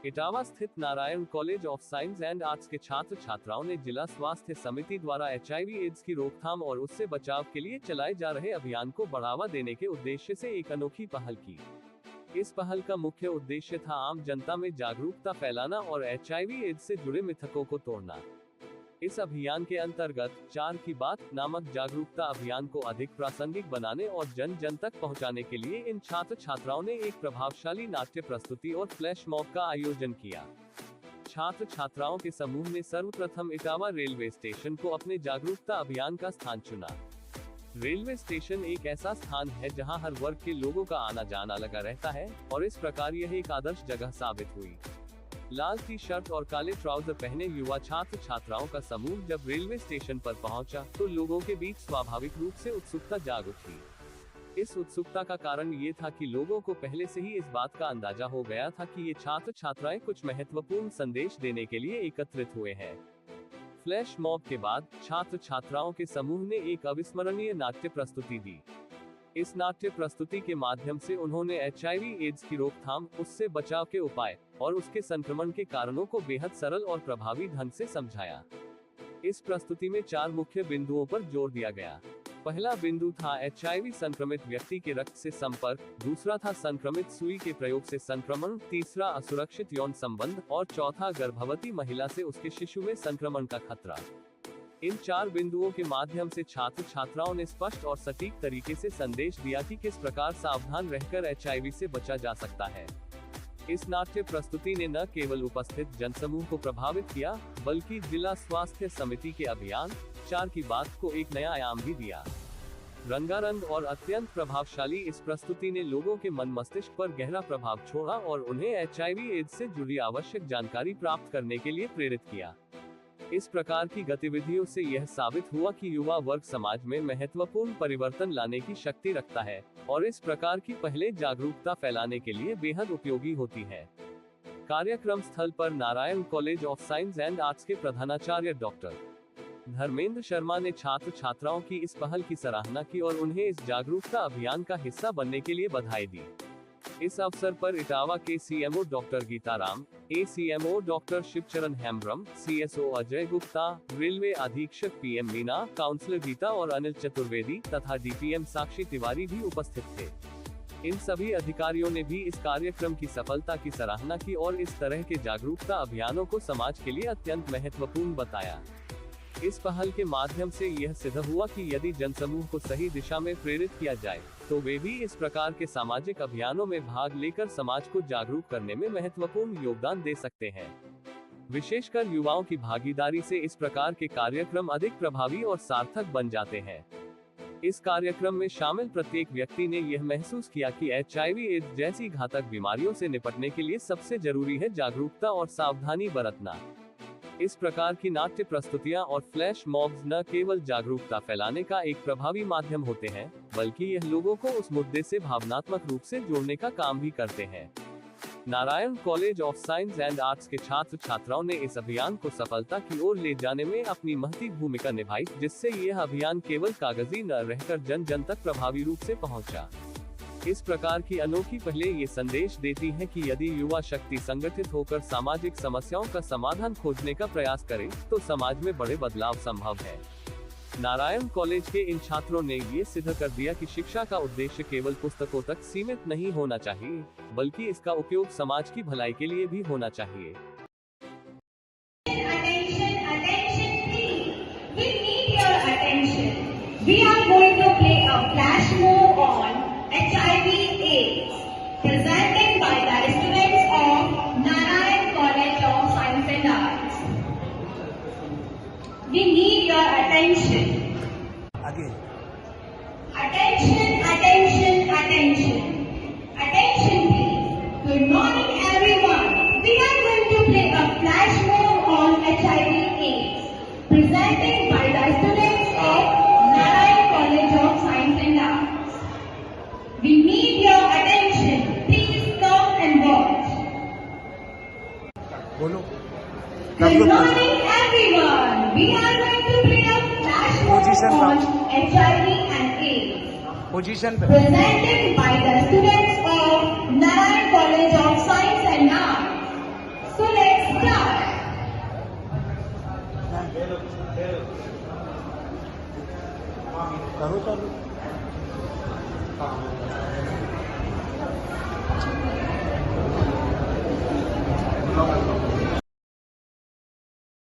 इटावा स्थित Narayan college of science and arts के छात्र छात्राओं ने जिला स्वास्थ्य समिति द्वारा HIV एड्स की रोकथाम और उससे बचाव के लिए चलाए जा रहे अभियान को बढ़ावा देने के उद्देश्य से एक अनोखी पहल की। इस पहल का मुख्य उद्देश्य था आम जनता में जागरूकता फैलाना और HIV एड्स से जुड़े मिथकों को तोड़ना। इस अभियान के अंतर्गत 4 की बात नामक जागरूकता अभियान को अधिक प्रासंगिक बनाने और जन जन तक पहुंचाने के लिए इन छात्र छात्राओं ने एक प्रभावशाली नाट्य प्रस्तुति और फ्लैश मॉब का आयोजन किया। छात्र छात्राओं के समूह ने सर्वप्रथम इटावा रेलवे स्टेशन को अपने जागरूकता अभियान का स्थान चुना। रेलवे स्टेशन एक ऐसा स्थान है जहां हर वर्ग के लोगों का आना जाना लगा रहता है और इस प्रकार यह एक आदर्श जगह साबित हुई। लाल टी शर्ट और काले ट्राउजर पहने युवा छात्र छात्राओं का समूह जब रेलवे स्टेशन पर पहुंचा तो लोगों के बीच स्वाभाविक रूप से उत्सुकता जाग उठी। इस उत्सुकता का कारण ये था कि लोगों को पहले से ही इस बात का अंदाजा हो गया था कि ये छात्र छात्राएं कुछ महत्वपूर्ण संदेश देने के लिए एकत्रित हुए हैं। फ्लैश मॉब के बाद छात्र छात्राओं के समूह ने एक अविस्मरणीय नाट्य प्रस्तुति दी। इस नाट्य प्रस्तुति के माध्यम से उन्होंने HIV एड्स की रोकथाम, उससे बचाव के उपाय और उसके संक्रमण के कारणों को बेहद सरल और प्रभावी ढंग से समझाया। इस प्रस्तुति में 4 मुख्य बिंदुओं पर जोर दिया गया। पहला बिंदु था HIV संक्रमित व्यक्ति के रक्त से संपर्क, दूसरा था संक्रमित सुई के प्रयोग से संक्रमण, तीसरा असुरक्षित यौन संबंध और चौथा गर्भवती महिला से उसके शिशु में संक्रमण का खतरा। इन 4 बिंदुओं के माध्यम से छात्र छात्राओं ने स्पष्ट और सटीक तरीके से संदेश दिया कि किस प्रकार सावधान रहकर HIV से बचा जा सकता है। इस नाट्य प्रस्तुति ने न केवल उपस्थित जनसमूह को प्रभावित किया, बल्कि जिला स्वास्थ्य समिति के अभियान 4 की बात को एक नया आयाम भी दिया। रंगारंग और अत्यंत प्रभावशाली इस प्रस्तुति ने लोगों के मन मस्तिष्क पर गहरा प्रभाव छोड़ा और उन्हें HIV एड्स से जुड़ी आवश्यक जानकारी प्राप्त करने के लिए प्रेरित किया। इस प्रकार की गतिविधियों से यह साबित हुआ कि युवा वर्ग समाज में महत्वपूर्ण परिवर्तन लाने की शक्ति रखता है और इस प्रकार की पहले जागरूकता फैलाने के लिए बेहद उपयोगी होती है। कार्यक्रम स्थल पर Narayan college of science and arts के प्रधानाचार्य डॉक्टर धर्मेंद्र शर्मा ने छात्र छात्राओं की इस पहल की सराहना की और उन्हें इस जागरूकता अभियान का हिस्सा बनने के लिए बधाई दी। इस अवसर पर इटावा के CMO doctor Geetaram, ACMO doctor Shivcharan Hembram, CSO Ajay Gupta, railway अधीक्षक PM मीना, काउंसलर गीता और अनिल चतुर्वेदी तथा DPM साक्षी तिवारी भी उपस्थित थे। इन सभी अधिकारियों ने भी इस कार्यक्रम की सफलता की सराहना की और इस तरह के जागरूकता अभियानों को समाज के लिए अत्यंत महत्वपूर्ण बताया। इस पहल के माध्यम से यह सिद्ध हुआ कि यदि जनसमूह को सही दिशा में प्रेरित किया जाए, तो वे भी इस प्रकार के सामाजिक अभियानों में भाग लेकर समाज को जागरूक करने में महत्वपूर्ण योगदान दे सकते हैं। विशेषकर युवाओं की भागीदारी से इस प्रकार के कार्यक्रम अधिक प्रभावी और सार्थक बन जाते हैं। इस कार्यक्रम में शामिल प्रत्येक व्यक्ति ने यह महसूस किया कि HIV एड्स जैसी घातक बीमारियों से निपटने के लिए सबसे जरूरी है जागरूकता और सावधानी बरतना। इस प्रकार की नाट्य प्रस्तुतियां और फ्लैश मॉब्स न केवल जागरूकता फैलाने का एक प्रभावी माध्यम होते हैं, बल्कि यह लोगों को उस मुद्दे से भावनात्मक रूप से जोड़ने का काम भी करते हैं। Narayan college of science and arts के छात्र छात्राओं ने इस अभियान को सफलता की ओर ले जाने में अपनी महती भूमिका निभाई, जिससे यह अभियान केवल कागजी न रहकर जन जन तक प्रभावी रूप से पहुंचा। इस प्रकार की अनोखी पहले ये संदेश देती है कि यदि युवा शक्ति संगठित होकर सामाजिक समस्याओं का समाधान खोजने का प्रयास करे, तो समाज में बड़े बदलाव संभव है। नारायण कॉलेज के इन छात्रों ने ये सिद्ध कर दिया कि शिक्षा का उद्देश्य केवल पुस्तकों तक सीमित नहीं होना चाहिए, बल्कि इसका उपयोग समाज की भलाई के लिए भी होना चाहिए। We are going to play a flash mob on HIV AIDS, presented by the students of Narayan College of Science and Arts. We need your attention. Again. Attention, attention, attention. Attention please. Good morning everyone. We are going to play a flash mob on HIV AIDS, presented by the students of Narayan College of Science and Arts. We need your attention. Please come and watch. Bolo. Good morning everyone. We are going to play a flash mob on HIV and AIDS. Position. Presented by the students of Narayan College of Science and Arts. करो चालू।